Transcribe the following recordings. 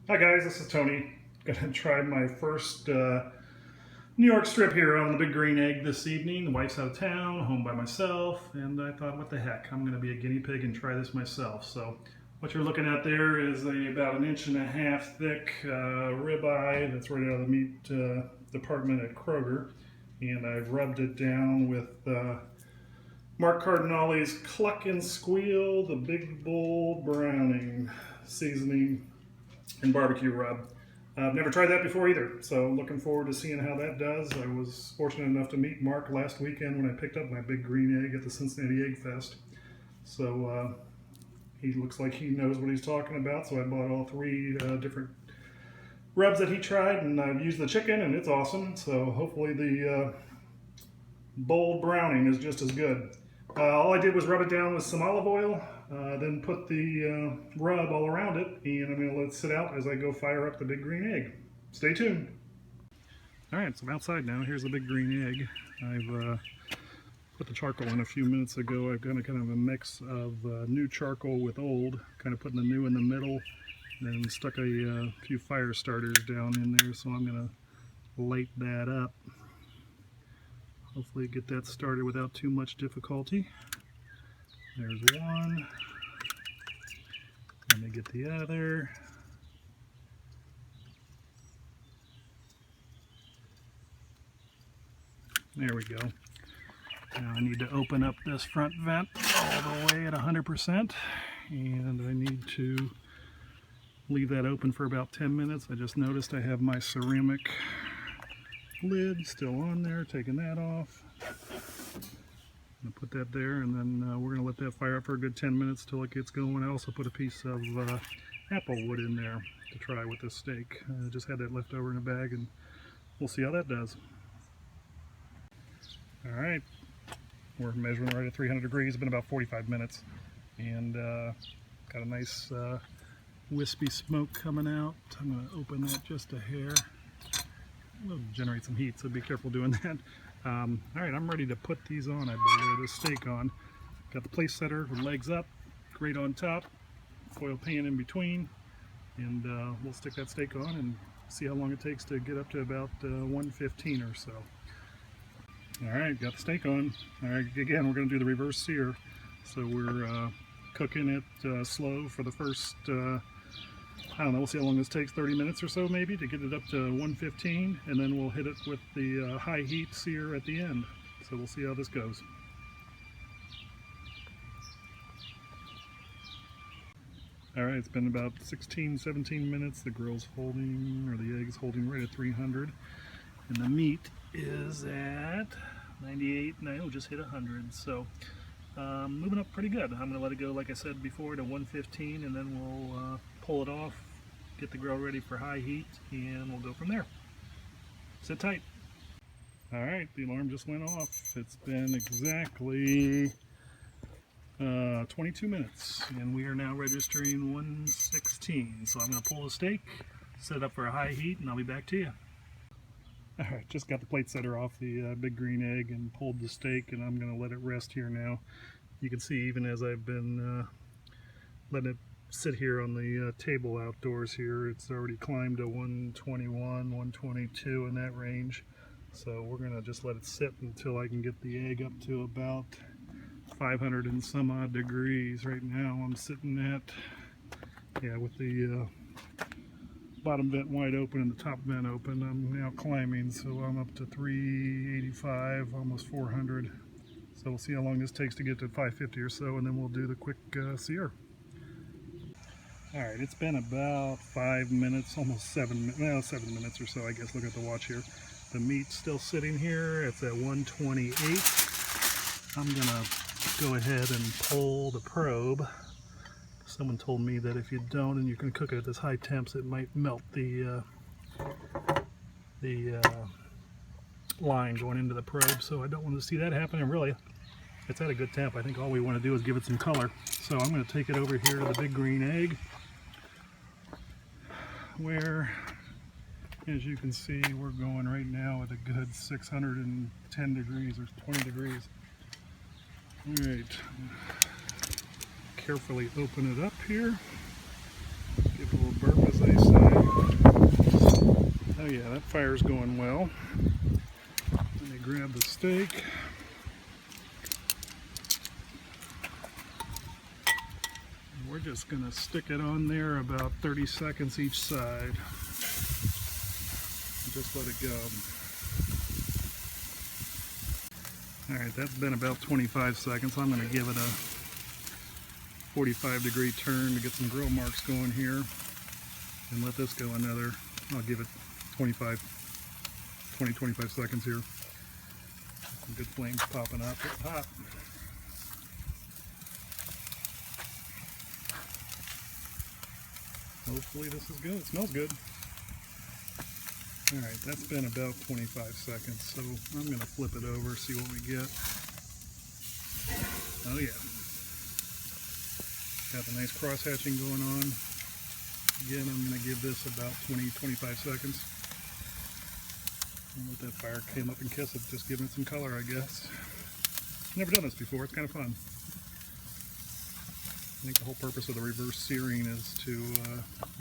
Hi guys, this is Tony. Gonna try my first New York strip here on the Big Green Egg this evening. The wife's out of town, home by myself, and I thought, what the heck, I'm gonna be a guinea pig and try this myself. So what you're looking at there is about 1.5 inch thick ribeye that's right out of the meat department at Kroger. And I've rubbed it down with Mark Cardinale's Cluck and Squeal, the Big Bull Browning seasoning and barbecue rub. I've never tried that before either, so looking forward to seeing how that does. I was fortunate enough to meet Mark last weekend when I picked up my Big Green Egg at the Cincinnati Egg Fest. So he looks like he knows what he's talking about, so I bought all 3 different rubs that he tried, and I've used the chicken, and it's awesome. So hopefully the bold browning is just as good. All I did was rub it down with some olive oil, then put the rub all around it, and I'm going to let it sit out as I go fire up the Big Green Egg. Stay tuned. Alright, so I'm outside now. Here's the Big Green Egg. I've put the charcoal in a few minutes ago. I've done a kind of a mix of new charcoal with old, kind of putting the new in the middle, and then stuck a few fire starters down in there, so I'm going to light that up. Hopefully get that started without too much difficulty. There's one. Let me get the other. There we go. Now I need to open up this front vent all the way at 100%, and I need to leave that open for about 10 minutes. I just noticed I have my ceramic lid still on there, taking that off. I'm going to put that there, and then we're going to let that fire up for a good 10 minutes till it gets going. I also put a piece of apple wood in there to try with this steak. I just had that left over in a bag, and we'll see how that does. Alright, we're measuring right at 300 degrees. It's been about 45 minutes, and got a nice wispy smoke coming out. I'm going to open that just a hair. It'll generate some heat, so be careful doing that. Alright, I'm ready to put these on. I layer this steak on. Got the place setter with legs up, grate on top, foil pan in between, and we'll stick that steak on and see how long it takes to get up to about 115 or so. Alright, got the steak on. Alright, again, we're going to do the reverse sear. So we're cooking it slow for the first I don't know, we'll see how long this takes, 30 minutes or so maybe, to get it up to 115, and then we'll hit it with the high heat sear at the end. So we'll see how this goes. Alright, it's been about 16-17 minutes. The grill's holding, or the egg's holding right at 300, and the meat is at 98, no, just hit 100, so moving up pretty good. I'm going to let it go, like I said before, to 115, and then we'll pull it off, get the grill ready for high heat, and we'll go from there. Sit tight. Alright, the alarm just went off. It's been exactly 22 minutes, and we are now registering 116. So I'm going to pull the steak, set it up for a high heat, and I'll be back to you. Alright, just got the plate setter off the Big Green Egg and pulled the steak, and I'm going to let it rest here now. You can see even as I've been letting it sit here on the table outdoors here, it's already climbed to 121, 122 in that range. So we're going to just let it sit until I can get the egg up to about 500 and some odd degrees. Right now I'm sitting at, yeah, with the bottom vent wide open and the top vent open. I'm now climbing, so I'm up to 385, almost 400. So we'll see how long this takes to get to 550 or so, and then we'll do the quick sear. Alright, it's been about 5 minutes, almost 7 minutes or so, I guess. Look at the watch here. The meat's still sitting here. It's at 128. I'm gonna go ahead and pull the probe. Someone told me that if you don't and you can cook it at this high temps, it might melt the line going into the probe, so I don't want to see that happen. And really, it's at a good temp. I think all we want to do is give it some color. So I'm going to take it over here to the Big Green Egg, where, as you can see, we're going right now at a good 610 degrees or 20 degrees. All right. Carefully open it up here. Give it a little burp, as they say. Oh yeah, that fire's going well. Let me grab the steak. We're just going to stick it on there about 30 seconds each side. Just let it go. Alright, that's been about 25 seconds. I'm going to give it a 45-degree turn to get some grill marks going here. And let this go another, I'll give it 20-25 seconds here. Some good flames popping up at the top. Hopefully this is good. It smells good. Alright, that's been about 25 seconds, so I'm going to flip it over, see what we get. Oh yeah. Got the nice cross-hatching going on. Again, I'm going to give this about 20-25 seconds. I'll let that fire come up and kiss it, just giving it some color, I guess. Never done this before, it's kind of fun. I think the whole purpose of the reverse searing is to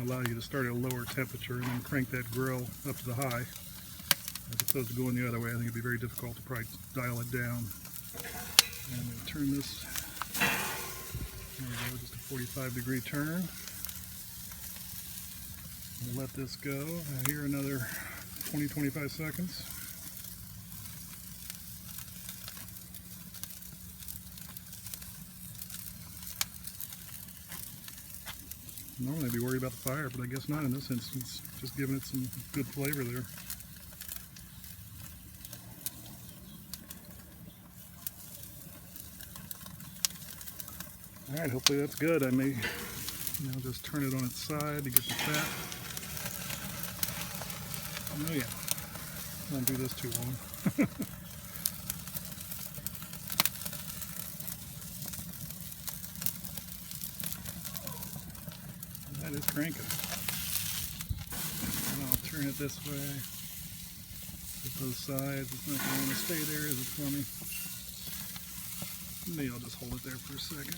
allow you to start at a lower temperature and then crank that grill up to the high. As opposed to going the other way, I think it'd be very difficult to probably dial it down. And we'll turn this, there we go, just a 45-degree turn. We'll let this go here another 20-25 seconds. Normally I'd be worried about the fire, but I guess not in this instance. Just giving it some good flavor there. Alright, hopefully that's good. I may just turn it on its side to get the fat. Oh yeah, won't do this too long. That is cranking. And I'll turn it this way. With those sides, it's not going to want to stay there, is it for me? Maybe I'll just hold it there for a second.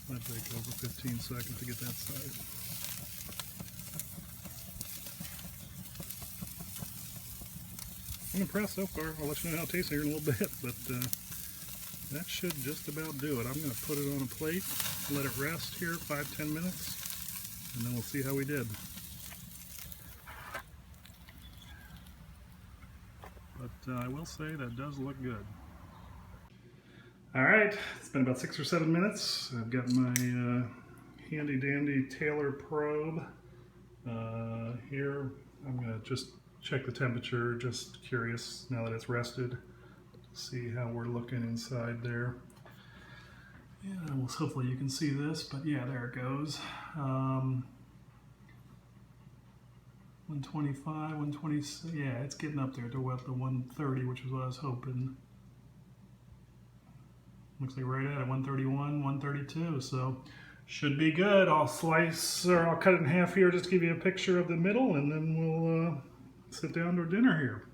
Might take over 15 seconds to get that side. I'm impressed so far. I'll let you know how it tastes here in a little bit, but that should just about do it. I'm going to put it on a plate, let it rest here 5-10 minutes, and then we'll see how we did. But I will say that does look good. Alright, it's been about 6 or 7 minutes. I've got my handy dandy Taylor probe here. I'm going to just check the temperature, just curious now that it's rested. See how we're looking inside there. Yeah, well, hopefully you can see this, but yeah, there it goes. 125, 126, yeah, it's getting up there to what, the 130, which is what I was hoping. Looks like right at it, 131, 132, so should be good. I'll slice, or I'll cut it in half here just to give you a picture of the middle, and then we'll sit down to dinner here.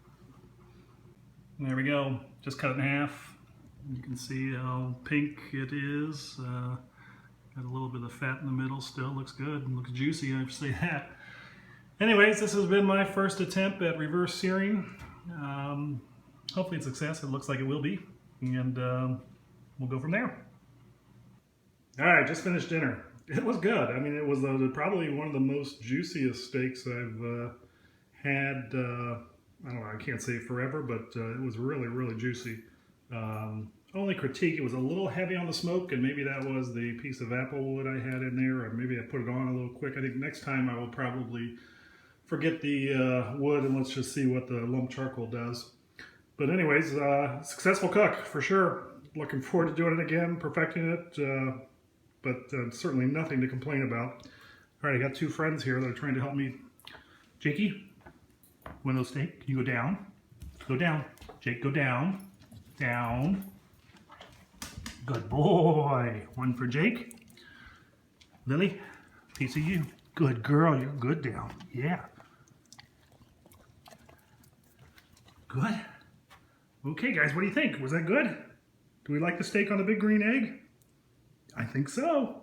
And there we go, just cut it in half. You can see how pink it is. Got a little bit of fat in the middle still, looks good, looks juicy, I have to say that. Anyways, this has been my first attempt at reverse searing. Hopefully it's a success, it looks like it will be, and we'll go from there. Alright, just finished dinner. It was good. I mean, it was probably one of the most juiciest steaks I've had, I don't know, I can't say forever, but it was really, really juicy. Only critique, it was a little heavy on the smoke, and maybe that was the piece of apple wood I had in there, or maybe I put it on a little quick. I think next time I will probably forget the wood and let's just see what the lump charcoal does. But anyways, successful cook for sure. Looking forward to doing it again, perfecting it, but certainly nothing to complain about. All right, I got two friends here that are trying to help me. Jakey, one of those steak, can you go down? Go down. Jake, go down. Down. Good boy. One for Jake. Lily, piece of you. Good girl, you're good down. Yeah. Good. Okay, guys, what do you think? Was that good? Do we like the steak on the big green egg? I think so.